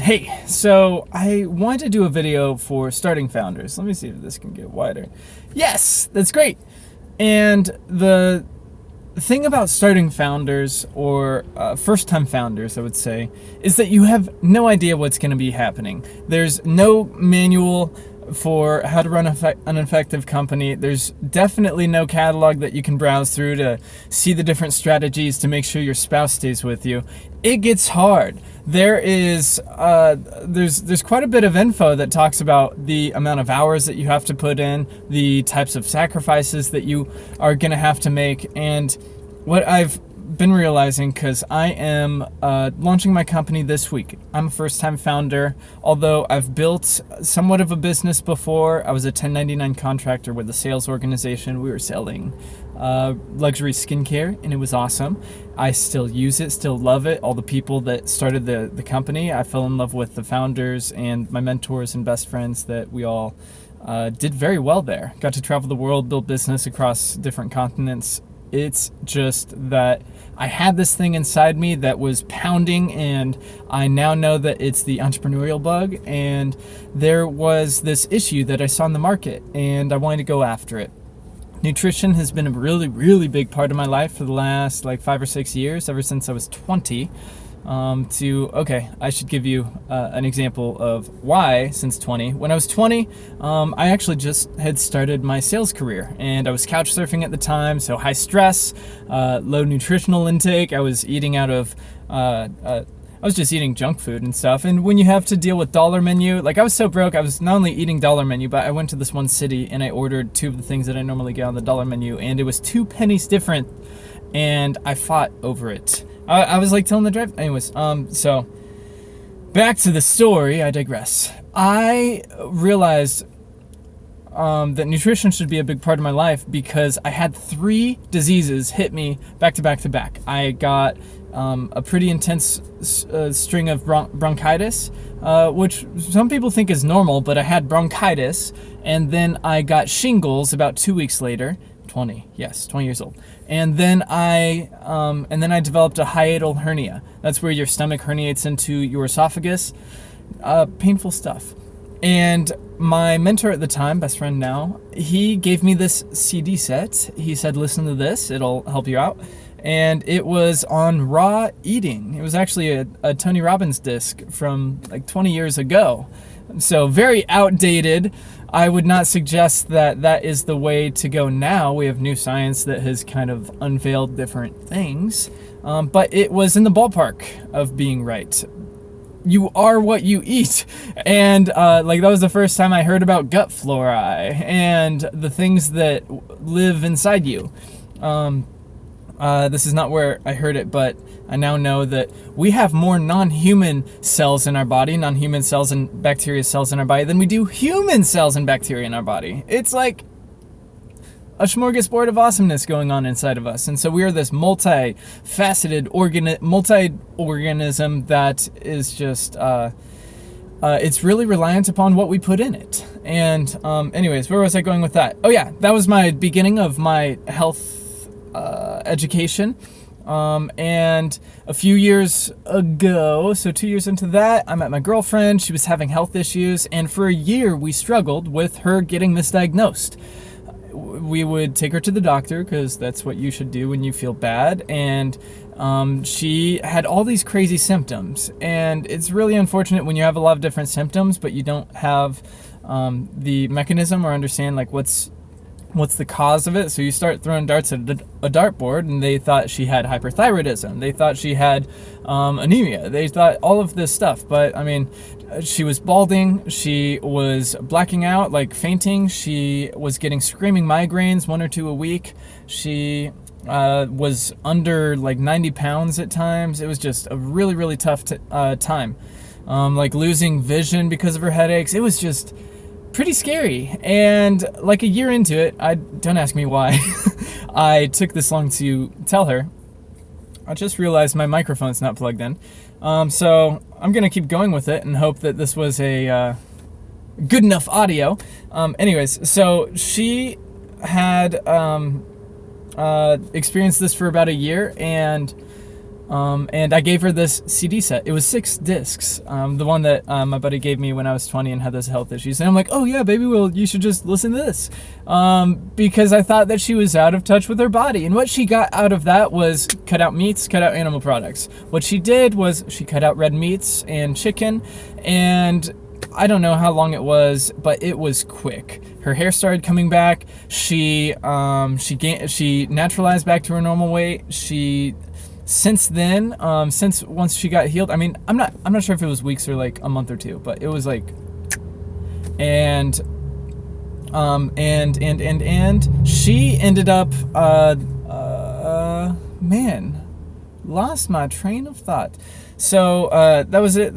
Hey, so I wanted to do a video for starting founders. Let me see if this can get wider. Yes, that's great. And the thing about starting founders, or first-time founders, I would say, is that you have no idea what's going to be happening. There's no manual for how to run an effective company. There's definitely no catalog that you can browse through to see the different strategies to make sure your spouse stays with you. It gets hard. There's quite a bit of info that talks about the amount of hours that you have to put in, the types of sacrifices that you are going to have to make, and what I've been realizing, because I am launching my company this week. I'm a first-time founder, although I've built somewhat of a business before. I was a 1099 contractor with a sales organization. We were selling luxury skincare, and it was awesome. I still use it, still love it. All the people that started the company, I fell in love with the founders and my mentors and best friends that we all did very well there. Got to travel the world, build business across different continents. It's just that I had this thing inside me that was pounding, and I now know that it's the entrepreneurial bug, and there was this issue that I saw in the market, and I wanted to go after it. Nutrition has been a really, really big part of my life for the last 5 or 6 years, ever since I was 20. I should give you an example of why since 20. When I was 20, I actually just had started my sales career, and I was couch surfing at the time, so high stress, low nutritional intake. I was eating out of, I was just eating junk food and stuff. And when you have to deal with dollar menu, I was so broke, I was not only eating dollar menu, but I went to this one city and I ordered 2 of the things that I normally get on the dollar menu, and it was 2 pennies different, and I fought over it. I was telling the driver. Anyways, so back to the story, I digress. I realized that nutrition should be a big part of my life because I had 3 diseases hit me back to back to back. I got a pretty intense string of bronchitis, which some people think is normal, but I had bronchitis, and then I got shingles about 2 weeks later. 20 years old. And then I developed a hiatal hernia. That's where your stomach herniates into your esophagus. Painful stuff. And my mentor at the time, best friend now, he gave me this CD set. He said, listen to this, it'll help you out. And it was on raw eating. It was actually a Tony Robbins disc from 20 years ago. So very outdated. I would not suggest that that is the way to go now. We have new science that has kind of unveiled different things. But it was in the ballpark of being right. You are what you eat. And that was the first time I heard about gut flora and the things that live inside you. This is not where I heard it, but I now know that we have more non-human cells in our body, non-human cells and bacteria cells in our body, than we do human cells and bacteria in our body. It's like a smorgasbord of awesomeness going on inside of us. And so we are this multi-faceted multi-organism that is just, it's really reliant upon what we put in it. And anyways, where was I going with that? Oh yeah, that was my beginning of my health education. And a few years ago, so 2 years into that, I met my girlfriend. She was having health issues, and for a year we struggled with her getting misdiagnosed. We would take her to the doctor because that's what you should do when you feel bad, and she had all these crazy symptoms, and it's really unfortunate when you have a lot of different symptoms but you don't have the mechanism or understand what's the cause of it. So you start throwing darts at a dartboard, and they thought she had hyperthyroidism. They thought she had anemia. They thought all of this stuff. But I mean, she was balding. She was blacking out, fainting. She was getting screaming migraines, 1 or 2 a week. She was under 90 pounds at times. It was just a really, really tough time. Losing vision because of her headaches. It was just pretty scary. And a year into it, don't ask me why I took this long to tell her. I just realized my microphone's not plugged in. So I'm gonna keep going with it and hope that this was a good enough audio. Anyways, so she had experienced this for about a year, and And I gave her this CD set. It was 6 discs. The one that my buddy gave me when I was 20 and had those health issues. And I'm like, oh yeah, baby, well, you should just listen to this. Because I thought that she was out of touch with her body. And what she got out of that was cut out meats, cut out animal products. What she did was she cut out red meats and chicken. And I don't know how long it was, but it was quick. Her hair started coming back. She naturalized back to her normal weight. Since then, once she got healed, I mean, I'm not sure if it was weeks or like a month or two, but it was like, and she ended up, man, lost my train of thought. So, that was it.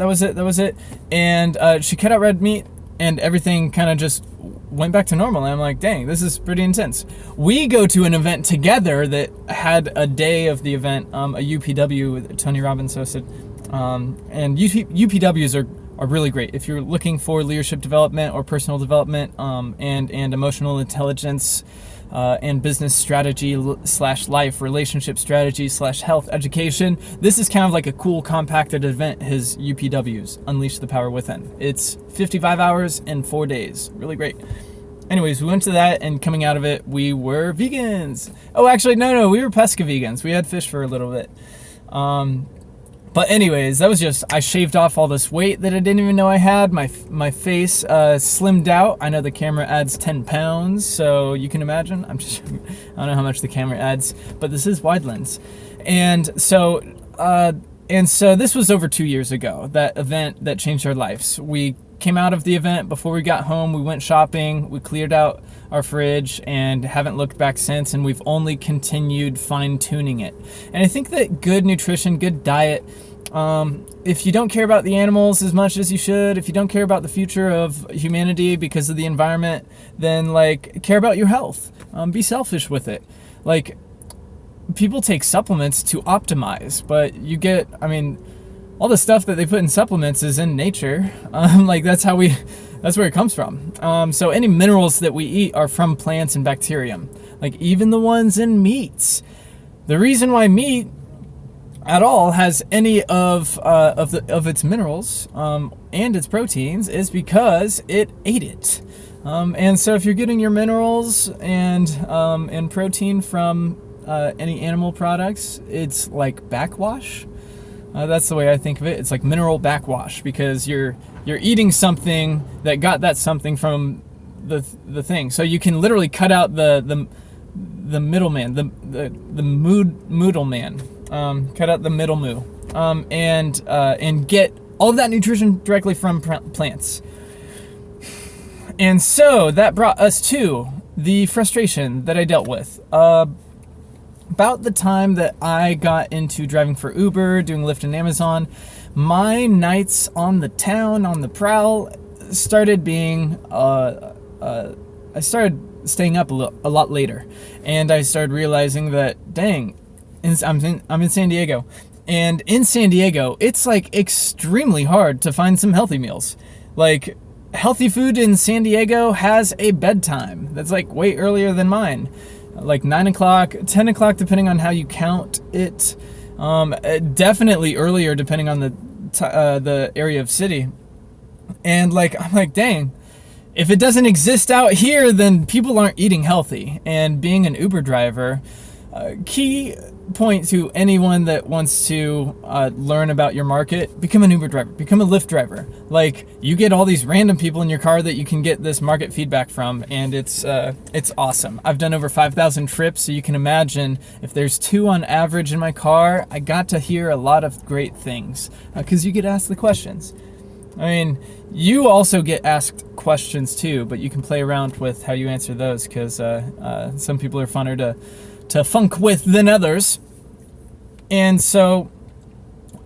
And, she cut out red meat and everything kind of just went back to normal. And I'm like, dang, this is pretty intense. We go to an event together that had a day of the event, a UPW with Tony Robbins hosted. And UPWs are really great. If you're looking for leadership development or personal development, and emotional intelligence, and business strategy / life relationship strategy / health education. This is kind of like a cool compacted event, his UPWs, Unleash the Power Within. It's 55 hours and 4 days. Really great. Anyways, we went to that, and coming out of it, we were vegans. Oh, actually, no, we were pesca vegans. We had fish for a little bit. But anyways, that was just, I shaved off all this weight that I didn't even know I had. My face slimmed out. I know the camera adds 10 pounds, so you can imagine. I don't know how much the camera adds, but this is wide lens. And so this was over 2 years ago, that event that changed our lives. We came out of the event. Before we got home, we went shopping, we cleared out our fridge, and haven't looked back since, and we've only continued fine-tuning it. And I think that good nutrition, good diet, if you don't care about the animals as much as you should, if you don't care about the future of humanity because of the environment, then like care about your health. Be selfish with it. Like, people take supplements to optimize, but you get, I mean, all the stuff that they put in supplements is in nature. Like that's where it comes from. So any minerals that we eat are from plants and bacterium, like even the ones in meats. The reason why meat at all has any of its minerals and its proteins is because it ate it. And so if you're getting your minerals and protein from any animal products, it's like backwash. That's the way I think of it. It's like mineral backwash, because you're eating something that got that something from the thing. So you can literally cut out the middleman, the moodle man. Cut out the middle moo, and get all of that nutrition directly from plants. And so that brought us to the frustration that I dealt with. About the time that I got into driving for Uber, doing Lyft and Amazon, my nights on the town, on the prowl, started being, I started staying up a lot later. And I started realizing that, dang, I'm in San Diego. And in San Diego, it's like extremely hard to find some healthy meals. Like, healthy food in San Diego has a bedtime that's like way earlier than mine. Like 9 o'clock, 10 o'clock, depending on how you count it. Definitely earlier, depending on the area of city. And like, I'm like, dang, if it doesn't exist out here, then people aren't eating healthy. And being an Uber driver, key point to anyone that wants to learn about your market: become an Uber driver, become a Lyft driver. Like, you get all these random people in your car that you can get this market feedback from, and it's awesome. I've done over 5,000 trips, so you can imagine if there's 2 on average in my car, I got to hear a lot of great things because you get asked the questions. I mean, you also get asked questions too, but you can play around with how you answer those, because some people are funner to funk with than others. And so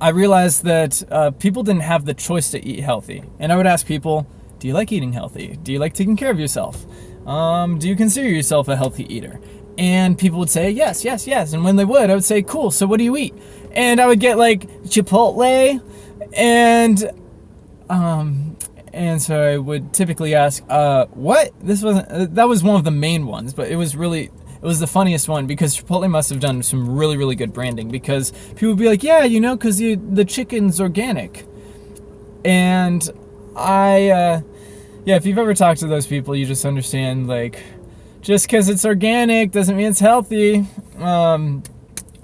I realized that people didn't have the choice to eat healthy. And I would ask people, do you like eating healthy? Do you like taking care of yourself? Do you consider yourself a healthy eater? And people would say, yes. And when they would, I would say, cool, so what do you eat? And I would get like Chipotle, and so I would typically ask, what? That was one of the main ones, but it was It was the funniest one because Chipotle must have done some really, really good branding, because people would be like, yeah, you know, because the chicken's organic. And yeah, if you've ever talked to those people, you just understand, like, just because it's organic doesn't mean it's healthy.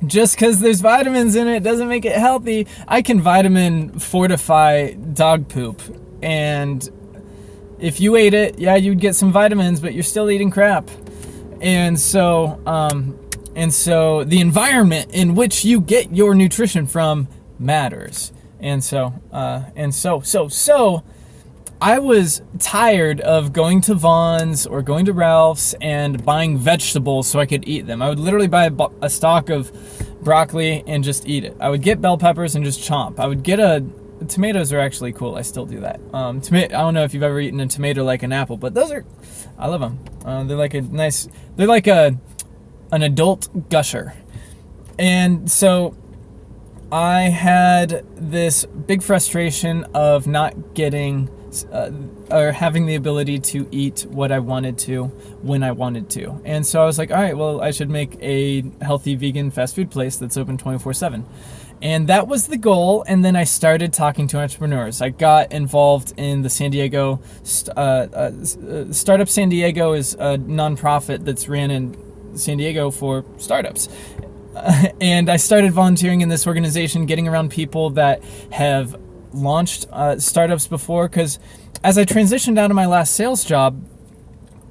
Just because there's vitamins in it doesn't make it healthy. I can vitamin fortify dog poop, and if you ate it, yeah, you'd get some vitamins, but you're still eating crap. And so the environment in which you get your nutrition from matters. And so I was tired of going to Vaughn's or going to Ralph's and buying vegetables so I could eat them. I would literally buy a stalk of broccoli and just eat it. I would get bell peppers and just chomp. I would get tomatoes are actually cool. I still do that. I don't know if you've ever eaten a tomato like an apple, but I love them. They're like an adult gusher. And so I had this big frustration of not getting or having the ability to eat what I wanted to when I wanted to. And so I was like, all right, well, I should make a healthy vegan fast food place that's open 24/7. And that was the goal. And then I started talking to entrepreneurs. I got involved in the San Diego Startup San Diego is a nonprofit that's ran in San Diego for startups. And I started volunteering in this organization, getting around people that have launched startups before, because as I transitioned out of my last sales job,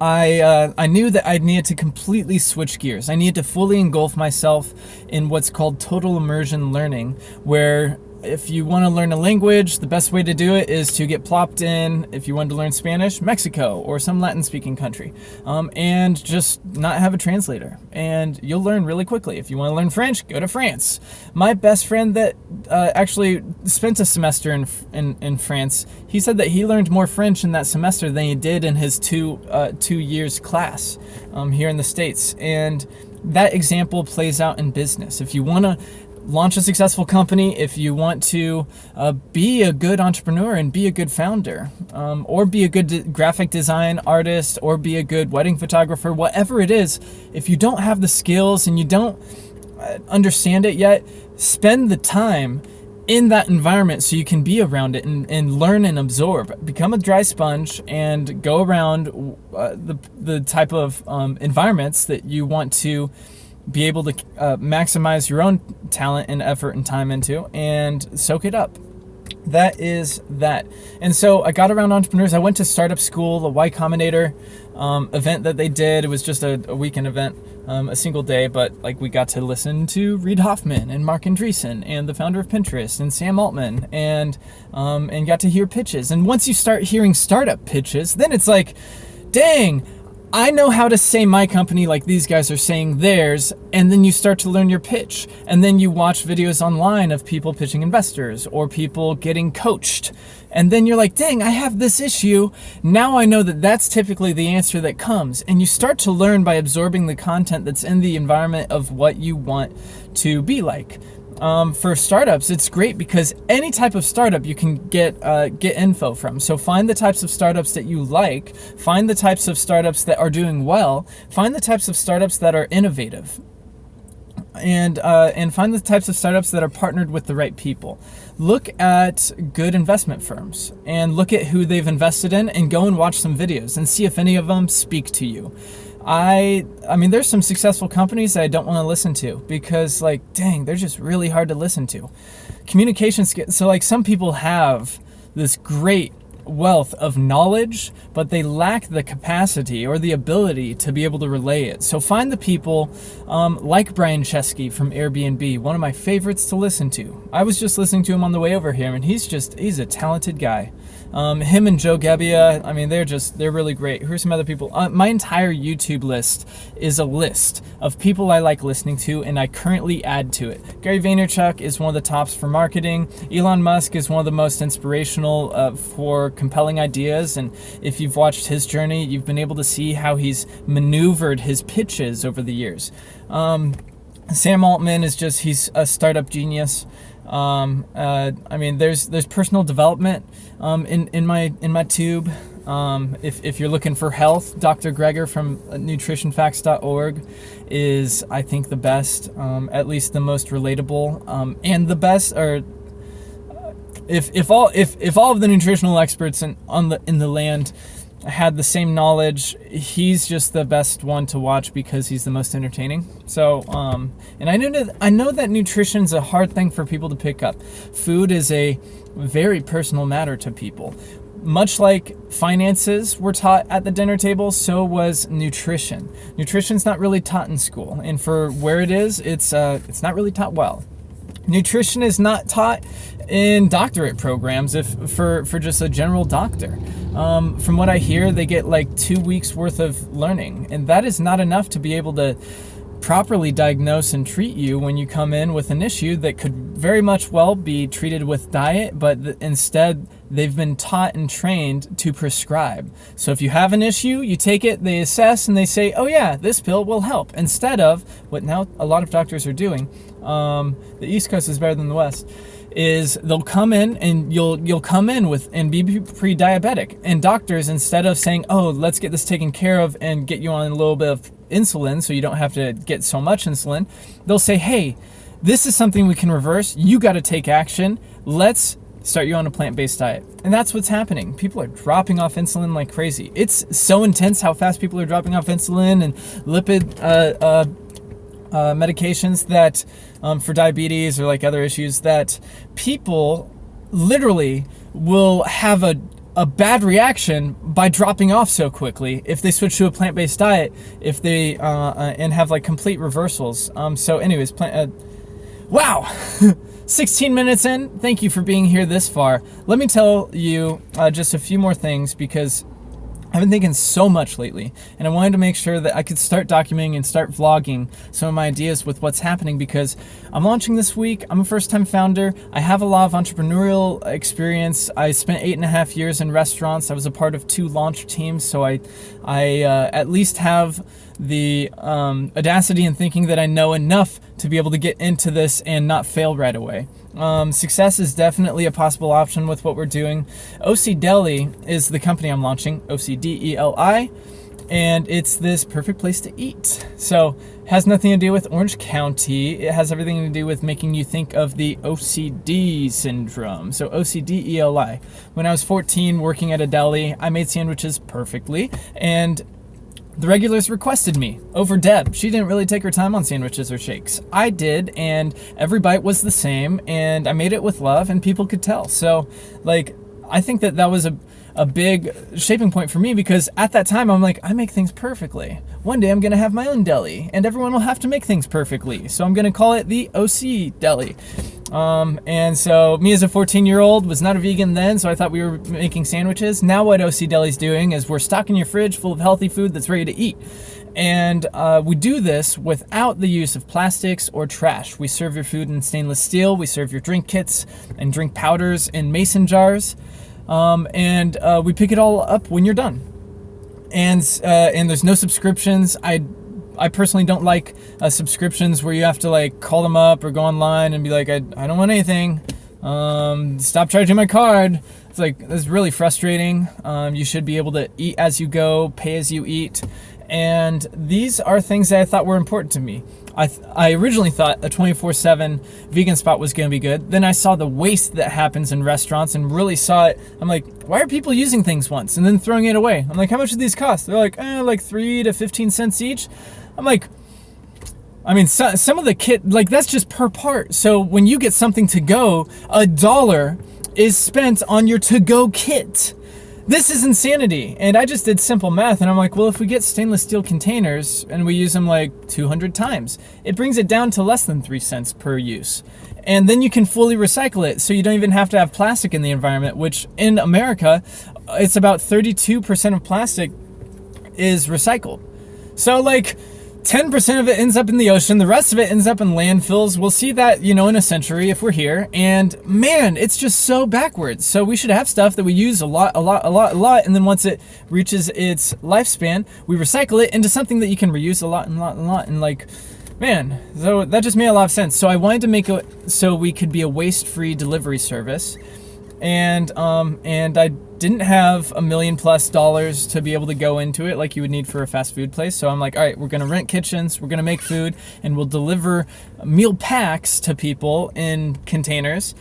I knew that I needed to completely switch gears. I needed to fully engulf myself in what's called total immersion learning, where if you want to learn a language, the best way to do it is to get plopped in, if you want to learn Spanish, Mexico or some Latin-speaking country, and just not have a translator. And you'll learn really quickly. If you want to learn French, go to France. My best friend that actually spent a semester in France, he said that he learned more French in that semester than he did in his two years class here in the States. And that example plays out in business. If you want to launch a successful company, if you want to be a good entrepreneur and be a good founder, or be a good graphic design artist, or be a good wedding photographer, whatever it is, if you don't have the skills and you don't understand it yet, spend the time in that environment so you can be around it and learn and absorb. Become a dry sponge and go around the type of environments that you want to be able to maximize your own talent and effort and time into, and soak it up. That is that. And so I got around entrepreneurs. I went to startup school, the Y Combinator event that they did. It was just a weekend event, a single day, but like we got to listen to Reid Hoffman and Mark Andreessen and the founder of Pinterest and Sam Altman, and got to hear pitches. And once you start hearing startup pitches, then it's like, dang, I know how to say my company like these guys are saying theirs, and then you start to learn your pitch. And then you watch videos online of people pitching investors or people getting coached. And then you're like, dang, I have this issue. Now I know that that's typically the answer that comes. And you start to learn by absorbing the content that's in the environment of what you want to be like. For startups, it's great because any type of startup you can get info from. So find the types of startups that you like, find the types of startups that are doing well, find the types of startups that are innovative, and find the types of startups that are partnered with the right people. Look at good investment firms and look at who they've invested in, and go and watch some videos and see if any of them speak to you. I mean, there's some successful companies that I don't want to listen to because, like, dang, they're just really hard to listen to. Communication skills. So, like, some people have this great wealth of knowledge, but they lack the capacity or the ability to be able to relay it. So find the people like Brian Chesky from Airbnb, one of my favorites to listen to. I was just listening to him on the way over here, and he's a talented guy. Him and Joe Gebbia, I mean, they're really great. Who are some other people? My entire YouTube list is a list of people I like listening to, and I currently add to it. Gary Vaynerchuk is one of the tops for marketing. Elon Musk is one of the most inspirational for compelling ideas, and if you've watched his journey, you've been able to see how he's maneuvered his pitches over the years. Sam Altman he's a startup genius. I mean, there's personal development in my tube. If you're looking for health, Dr. Greger from nutritionfacts.org is, I think, the best, at least the most relatable, and the best. Or if all of the nutritional experts in the land had the same knowledge, he's just the best one to watch because he's the most entertaining. So, and I know that nutrition's a hard thing for people to pick up. Food is a very personal matter to people. Much like finances were taught at the dinner table, so was nutrition. Nutrition's not really taught in school, and for where it is, it's not really taught well. Nutrition is not taught in doctorate programs for just a general doctor. From what I hear, they get like 2 weeks worth of learning, and that is not enough to be able to properly diagnose and treat you when you come in with an issue that could very much well be treated with diet, but instead they've been taught and trained to prescribe. So if you have an issue, you take it, they assess, and they say, oh yeah, this pill will help, instead of what now a lot of doctors are doing. The East Coast is better than the West. Is they'll come in and you'll come in with and be pre-diabetic, and doctors, instead of saying, oh, let's get this taken care of and get you on a little bit of insulin so you don't have to get so much insulin, they'll say, hey, this is something we can reverse, you got to take action, let's start you on a plant-based diet. And that's what's happening. People are dropping off insulin like crazy. It's so intense how fast people are dropping off insulin and lipid medications that for diabetes or like other issues, that people literally will have a bad reaction by dropping off so quickly if they switch to a plant-based diet, if they and have like complete reversals. So anyways, wow. 16 minutes in. Thank you for being here this far. Let me tell you just a few more things, because I've been thinking so much lately, and I wanted to make sure that I could start documenting and start vlogging some of my ideas with what's happening, because I'm launching this week. I'm a first-time founder. I have a lot of entrepreneurial experience. I spent 8.5 years in restaurants. I was a part of 2 launch teams, so I at least have the audacity in thinking that I know enough to be able to get into this and not fail right away. Success is definitely a possible option with what we're doing. OCDeli is the company I'm launching, OCDeli, and it's this perfect place to eat. So it has nothing to do with Orange County. It has everything to do with making you think of the OCD syndrome. So OCDeli. When I was 14 working at a deli, I made sandwiches perfectly, and the regulars requested me over Deb. She didn't really take her time on sandwiches or shakes. I did, and every bite was the same, and I made it with love, and people could tell. So, like, I think that was a big shaping point for me, because at that time, I'm like, I make things perfectly. One day I'm gonna have my own deli, and everyone will have to make things perfectly. So I'm gonna call it the OCDeli. And so me as a 14-year-old was not a vegan then, so I thought we were making sandwiches. Now what OCDeli's doing is we're stocking your fridge full of healthy food that's ready to eat. And we do this without the use of plastics or trash. We serve your food in stainless steel. We serve your drink kits and drink powders in mason jars. And we pick it all up when you're done. And there's no subscriptions. I personally don't like subscriptions where you have to like call them up or go online and be like, I don't want anything. Stop charging my card. It's like, that's really frustrating. You should be able to eat as you go, pay as you eat. And these are things that I thought were important to me. I originally thought a 24/7 vegan spot was going to be good. Then I saw the waste that happens in restaurants and really saw it. I'm like, why are people using things once and then throwing it away? I'm like, how much do these cost? They're like, like 3 to 15 cents each. I'm like, I mean, some of the kit, like that's just per part. So when you get something to go, $1 is spent on your to-go kit. This is insanity. And I just did simple math, and I'm like, well, if we get stainless steel containers and we use them like 200 times, it brings it down to less than 3 cents per use. And then you can fully recycle it, so you don't even have to have plastic in the environment, which in America, it's about 32% of plastic is recycled. So like 10% of it ends up in the ocean, the rest of it ends up in landfills. We'll see that, in a century if we're here. And man, it's just so backwards. So we should have stuff that we use a lot. And then once it reaches its lifespan, we recycle it into something that you can reuse a lot. And like, man, so that just made a lot of sense. So I wanted to make it so we could be a waste-free delivery service. And I didn't have $1 million+ to be able to go into it like you would need for a fast food place. So I'm like, all right, we're gonna rent kitchens, we're gonna make food, and we'll deliver meal packs to people in containers.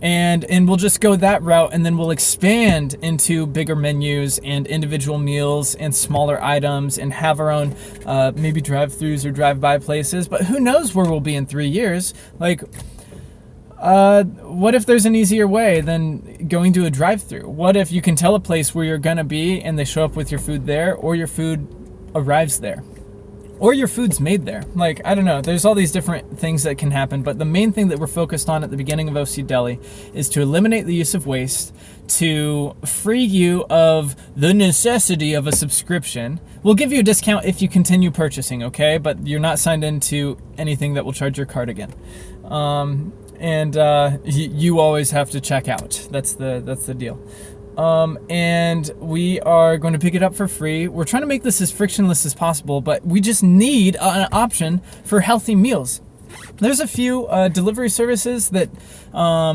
And we'll just go that route, and then we'll expand into bigger menus and individual meals and smaller items, and have our own maybe drive-throughs or drive-by places. But who knows where we'll be in 3 years? Like, what if there's an easier way than going to a drive-through? What if you can tell a place where you're gonna be and they show up with your food there, or your food arrives there, or your food's made there? Like, I don't know, there's all these different things that can happen, but the main thing that we're focused on at the beginning of OCDeli is to eliminate the use of waste, to free you of the necessity of a subscription. We'll give you a discount if you continue purchasing, okay? But you're not signed into anything that will charge your card again. You always have to check out. That's the deal. And we are going to pick it up for free. We're trying to make this as frictionless as possible, but we just need an option for healthy meals. There's a few delivery services that are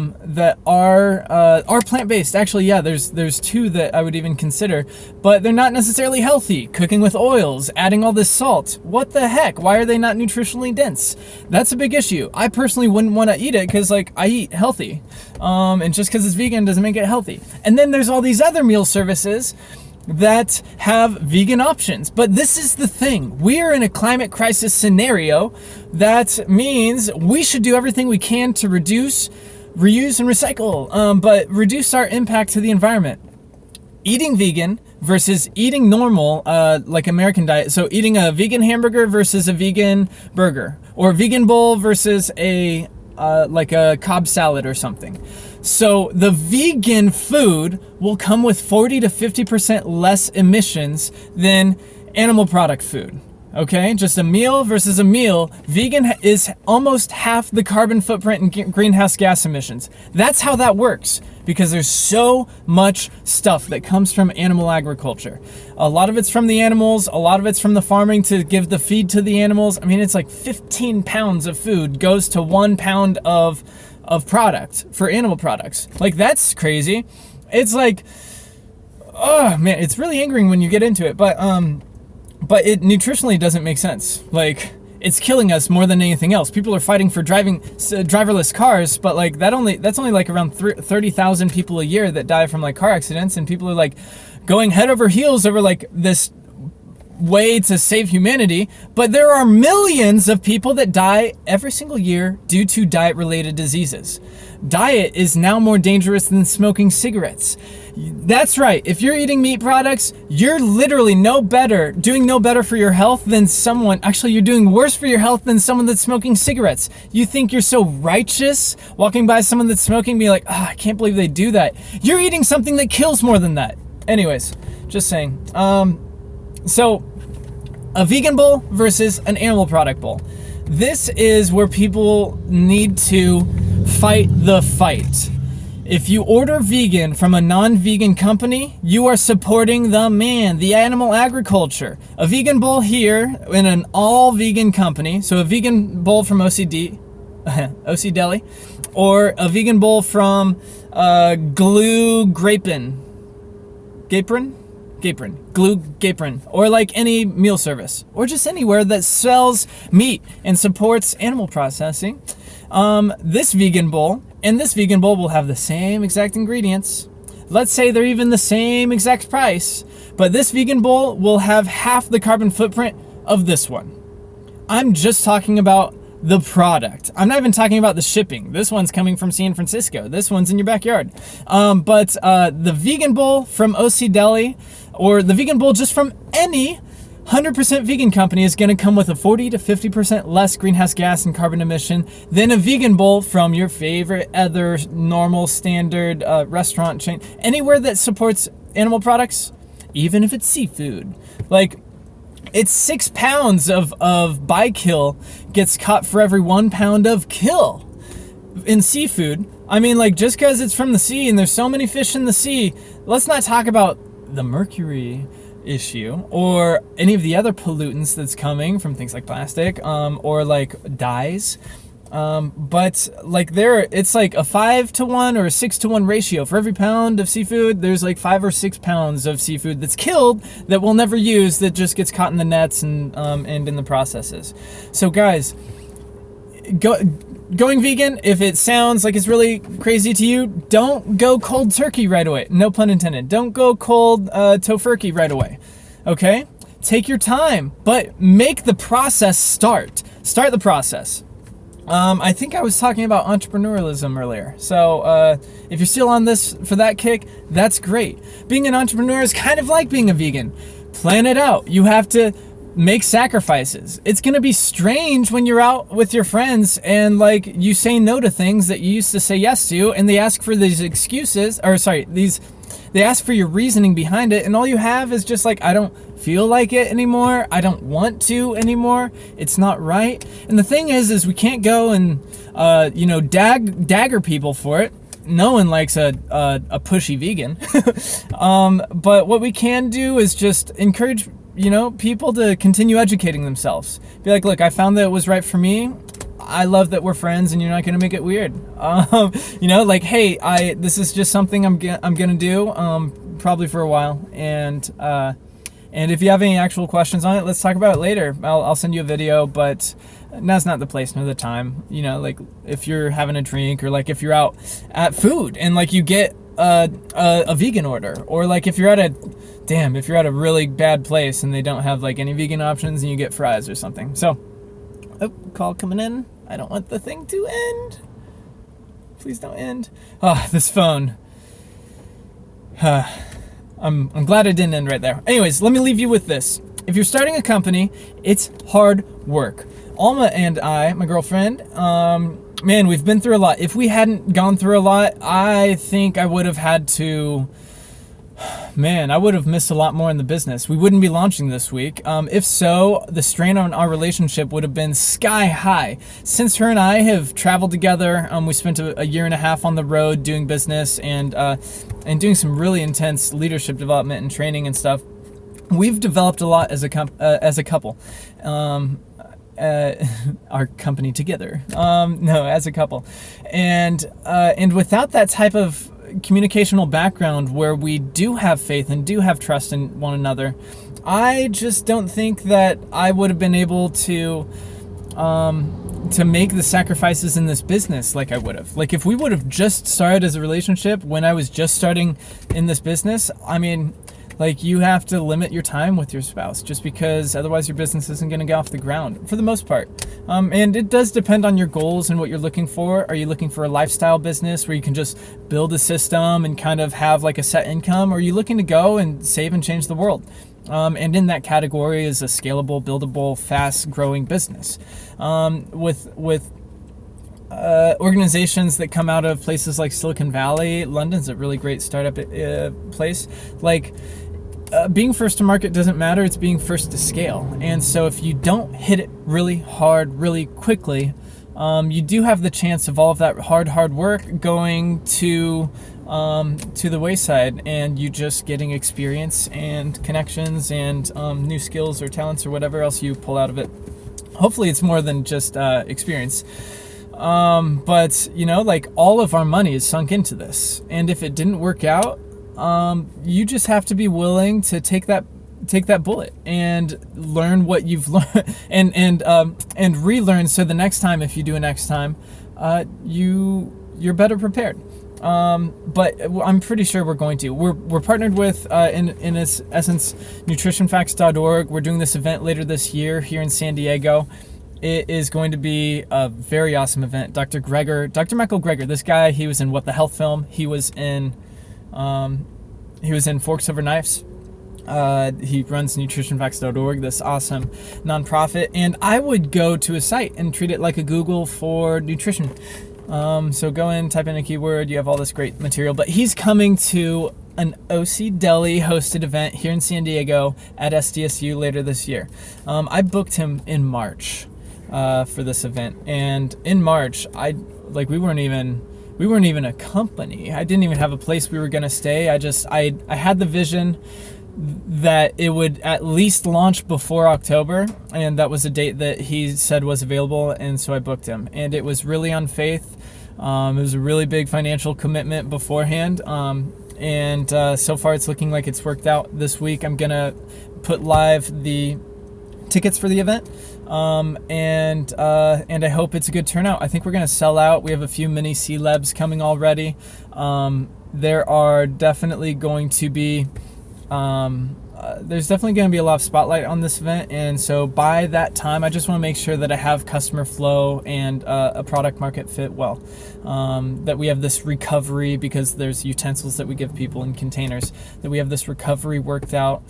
plant-based. Actually, yeah, there's 2 that I would even consider, but they're not necessarily healthy. Cooking with oils, adding all this salt. What the heck? Why are they not nutritionally dense? That's a big issue. I personally wouldn't want to eat it because, like, I eat healthy, and just because it's vegan doesn't make it healthy. And then there's all these other meal services that have vegan options. But this is the thing. We are in a climate crisis scenario. That means we should do everything we can to reduce, reuse, and recycle, but reduce our impact to the environment. Eating vegan versus eating normal, like American diet. So eating a vegan hamburger versus a vegan burger, or a vegan bowl versus a like a Cobb salad or something. So the vegan food will come with 40 to 50% less emissions than animal product food. Okay, just a meal versus a meal. Vegan is almost half the carbon footprint and greenhouse gas emissions. That's how that works, because there's so much stuff that comes from animal agriculture. A lot of it's from the animals, a lot of it's from the farming to give the feed to the animals. I mean, it's like 15 pounds of food goes to 1 pound of product for animal products. Like, that's crazy. It's like, oh man, it's really angering when you get into it, but it nutritionally doesn't make sense. Like, it's killing us more than anything else. People are fighting for driverless cars, but like that's only like around 30,000 people a year that die from like car accidents, and people are like going head over heels over like this way to save humanity. But there are millions of people that die every single year due to diet-related diseases. Diet is now more dangerous than smoking cigarettes. That's right. If you're eating meat products, you're literally doing no better for your health than someone. Actually, you're doing worse for your health than someone that's smoking cigarettes. You think you're so righteous walking by someone that's smoking, be like, I can't believe they do that. You're eating something that kills more than that. Anyways, just saying. So a vegan bowl versus an animal product bowl. This is where people need to fight the fight. If you order vegan from a non-vegan company, you are supporting the man, the animal agriculture. A vegan bowl here in an all-vegan company, so a vegan bowl from OCDeli, or a vegan bowl from Glue Gapron, or like any meal service, or just anywhere that sells meat and supports animal processing. This vegan bowl and this vegan bowl will have the same exact ingredients. Let's say they're even the same exact price, but this vegan bowl will have half the carbon footprint of this one. I'm just talking about the product. I'm not even talking about the shipping. This one's coming from San Francisco. This one's in your backyard. But the vegan bowl from OCDeli, or the vegan bowl just from any 100% vegan company, is going to come with a 40 to 50% less greenhouse gas and carbon emission than a vegan bowl from your favorite other normal standard restaurant chain. Anywhere that supports animal products, even if it's seafood. Like, it's 6 pounds of bykill gets caught for every 1 pound of kill in seafood. I mean, like, just because it's from the sea and there's so many fish in the sea, let's not talk about the mercury issue or any of the other pollutants that's coming from things like plastic, or like dyes. But like it's like a 5-to-1 or a 6-to-1 ratio. For every pound of seafood, there's like 5 or 6 pounds of seafood that's killed that we'll never use, that just gets caught in the nets and in the processes. So guys, going vegan, if it sounds like it's really crazy to you, don't go cold turkey right away. No pun intended. Don't go cold tofurkey right away. Okay? Take your time, but make the process start. Start the process. I think I was talking about entrepreneurialism earlier. So if you're still on this for that kick, that's great. Being an entrepreneur is kind of like being a vegan. Plan it out. You have to make sacrifices. It's going to be strange when you're out with your friends and like you say no to things that you used to say yes to, and they ask for these excuses, or sorry, they ask for your reasoning behind it, and all you have is just like, I don't feel like it anymore. I don't want to anymore. It's not right. And the thing is we can't go and, dagger people for it. No one likes a pushy vegan. But what we can do is just encourage, people to continue educating themselves. Be like, look, I found that it was right for me. I love that we're friends and you're not going to make it weird. Like, hey, this is just something I'm going to do, probably for a while. And if you have any actual questions on it, let's talk about it later. I'll send you a video, but now's not the place nor the time. Like if you're having a drink, or like if you're out at food and like you get a vegan order, or like if you're at a really bad place and they don't have like any vegan options and you get fries or something. So, call coming in. I don't want the thing to end. Please don't end. Oh, this phone. I'm glad it didn't end right there. Anyways, let me leave you with this. If you're starting a company, it's hard work. Alma and I, my girlfriend, man, we've been through a lot. If we hadn't gone through a lot, I think I would have had to... Man, I would have missed a lot more in the business. We wouldn't be launching this week. If so, the strain on our relationship would have been sky high. Since her and I have traveled together, we spent a year and a half on the road doing business and doing some really intense leadership development and training and stuff. We've developed a lot as a couple. Our company together. As a couple. And without that type of communicational background where we do have faith and do have trust in one another, I just don't think that I would have been able to make the sacrifices in this business like I would have. Like if we would have just started as a relationship when I was just starting in this business, I mean, like you have to limit your time with your spouse just because otherwise your business isn't going to get off the ground for the most part. And it does depend on your goals and what you're looking for. Are you looking for a lifestyle business where you can just build a system and kind of have like a set income? Or are you looking to go and save and change the world? And in that category is a scalable, buildable, fast growing business. With organizations that come out of places like Silicon Valley, London's a really great startup place. Like, being first to market doesn't matter, it's being first to scale. And so if you don't hit it really hard, really quickly, you do have the chance of all of that hard work going to the wayside, and you just getting experience and connections and new skills or talents or whatever else you pull out of it. Hopefully it's more than just experience. But like all of our money is sunk into this, and if it didn't work out, you just have to be willing to take that bullet and learn what you've learned and relearn. So the next time, if you do a next time, you're better prepared. But I'm pretty sure we're going to. We're partnered with, in essence, nutritionfacts.org. We're doing this event later this year here in San Diego. It is going to be a very awesome event. Dr. Michael Greger, this guy, he was in What the Health film. He was in Forks Over Knives. He runs nutritionfacts.org, this awesome nonprofit. And I would go to his site and treat it like a Google for nutrition. So go in, type in a keyword, you have all this great material. But he's coming to an OCDeli hosted event here in San Diego at SDSU later this year. I booked him in March for this event, and in March we weren't even a company. I didn't even have a place we were gonna stay. I had the vision that it would at least launch before October, and that was a date that he said was available, and so I booked him. And it was really on faith. It was a really big financial commitment beforehand, and so far it's looking like it's worked out. This week I'm gonna put live the tickets for the event, and I hope it's a good turnout. I think we're gonna sell out. We have a few mini celebs coming already. There are definitely going to be there's definitely going to be a lot of spotlight on this event, and so by that time I just want to make sure that I have customer flow and a product market fit well, that we have this recovery, because there's utensils that we give people in containers, that we have this recovery worked out.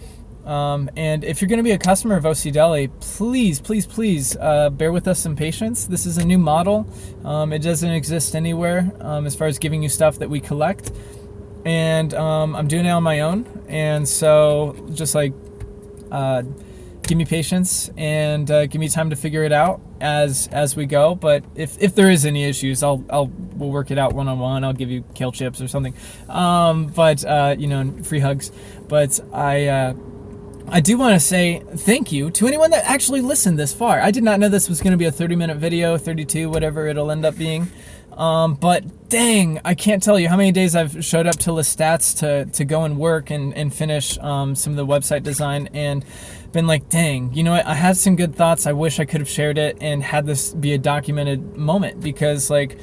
And if you're going to be a customer of OCDeli, please bear with us some patience. This is a new model. It doesn't exist anywhere as far as giving you stuff that we collect. And I'm doing it on my own, and so just like give me patience and give me time to figure it out as we go. But if there is any issues, we'll work it out one-on-one. I'll give you kale chips or something, but you know, free hugs. But I do want to say thank you to anyone that actually listened this far. I did not know this was going to be a 30-minute video, 32, whatever it'll end up being. But dang, I can't tell you how many days I've showed up to list stats to go and work and finish some of the website design, and been like, dang, you know what? I had some good thoughts. I wish I could have shared it and had this be a documented moment, because like,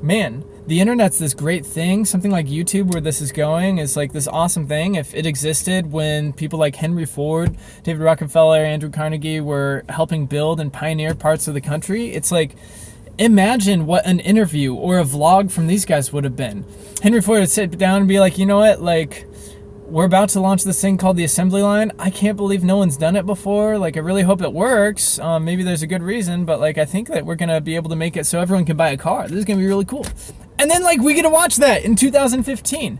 man, the internet's this great thing. Something like YouTube, where this is going, is like this awesome thing. If it existed when people like Henry Ford, David Rockefeller, Andrew Carnegie were helping build and pioneer parts of the country, it's like, imagine what an interview or a vlog from these guys would have been. Henry Ford would sit down and be like, you know what, like, we're about to launch this thing called the assembly line. I can't believe no one's done it before. Like, I really hope it works. Maybe there's a good reason, but like, I think that we're gonna be able to make it so everyone can buy a car. This is gonna be really cool. And then like, we get to watch that in 2015.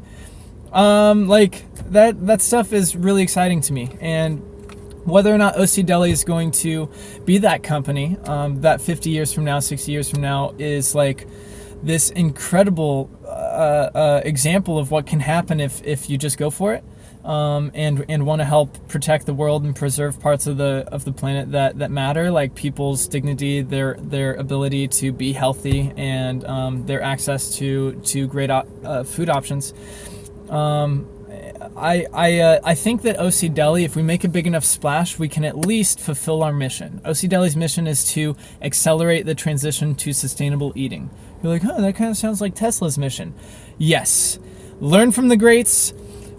Like that stuff is really exciting to me. And whether or not OCDeli is going to be that company that 50 years from now, 60 years from now, is like this incredible example of what can happen if you just go for it, and want to help protect the world and preserve parts of the planet that matter, like people's dignity, their ability to be healthy, and their access to great food options. I think that OCDeli, if we make a big enough splash, we can at least fulfill our mission. OCDeli's mission is to accelerate the transition to sustainable eating. You're like, huh, that kind of sounds like Tesla's mission. Yes. Learn from the greats,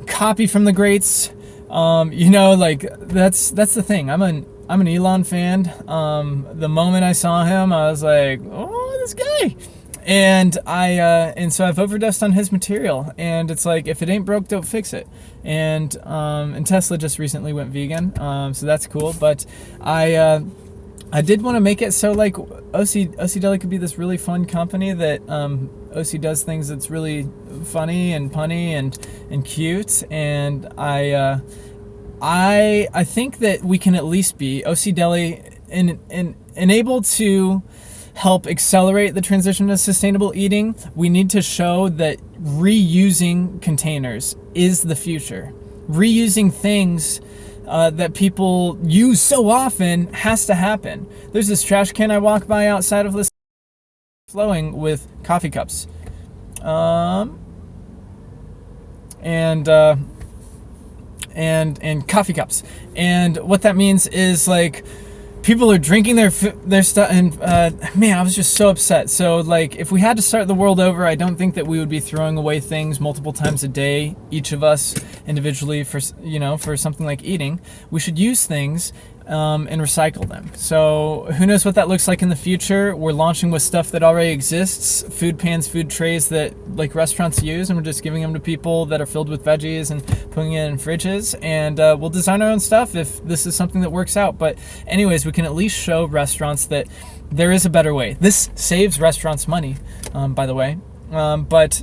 copy from the greats. You know, like that's the thing. I'm an Elon fan. The moment I saw him, I was like, oh, this guy. And so I've overdosed on his material, and it's like, if it ain't broke, don't fix it. And Tesla just recently went vegan, so that's cool. But I did want to make it so like OCDeli could be this really fun company that OC does things that's really funny and punny and cute. And I think that we can at least be OCDeli enabled to help accelerate the transition to sustainable eating. We need to show that reusing containers is the future. Reusing things that people use so often has to happen. There's this trash can I walk by outside of this flowing with coffee cups. And coffee cups. And what that means is like, people are drinking their stuff, and man, I was just so upset. So like, if we had to start the world over, I don't think that we would be throwing away things multiple times a day, each of us individually, for something like eating. We should use things and recycle them. So who knows what that looks like in the future. We're launching with stuff that already exists, food pans, food trays that like restaurants use, and we're just giving them to people that are filled with veggies and putting it in fridges. And we'll design our own stuff if this is something that works out. But anyways, we can at least show restaurants that there is a better way. This saves restaurants money, by the way, but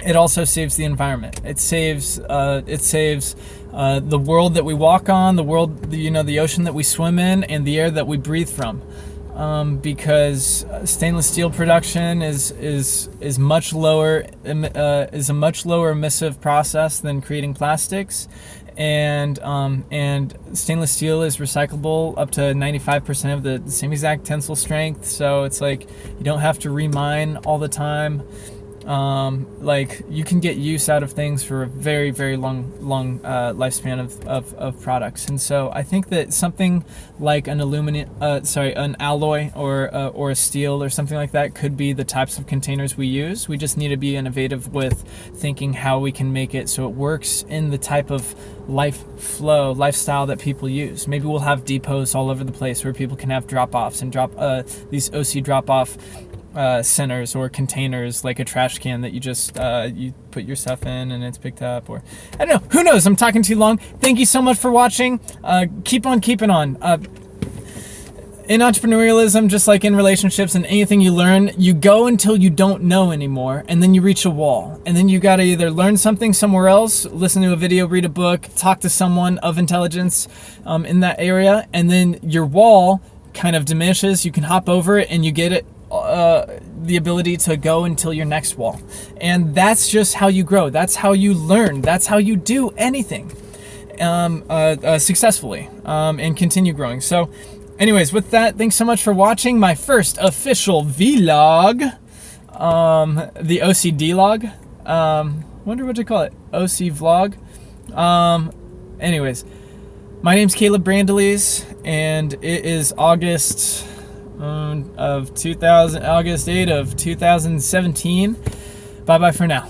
it also saves the environment. It saves the world that we walk on, the world, the ocean that we swim in, and the air that we breathe from. Because stainless steel production is much lower, is a much lower emissive process than creating plastics, and stainless steel is recyclable up to 95% of the same exact tensile strength. So it's like you don't have to remine all the time. Like you can get use out of things for a very, very long lifespan of products. And so I think that something like an an alloy or a steel or something like that could be the types of containers we use. We just need to be innovative with thinking how we can make it so it works in the type of lifestyle that people use. Maybe we'll have depots all over the place where people can have drop-offs and these OC drop-off centers or containers, like a trash can that you just you put your stuff in and it's picked up, or I don't know, who knows. I'm talking too long. Thank you so much for watching. Keep on keeping on. In entrepreneurialism, just like in relationships and anything you learn, you go until you don't know anymore, and then you reach a wall, and then you got to either learn something somewhere else, listen to a video, read a book, talk to someone of intelligence in that area, and then your wall kind of diminishes. You can hop over it and you get it the ability to go until your next wall. And that's just how you grow. That's how you learn. That's how you do anything successfully and continue growing. So anyways, with that, thanks so much for watching my first official vlog, the OCD log. Wonder what to call it, OC vlog. Anyways, my name's Caleb Brandalise, and it is August 8 of 2017. Bye bye for now.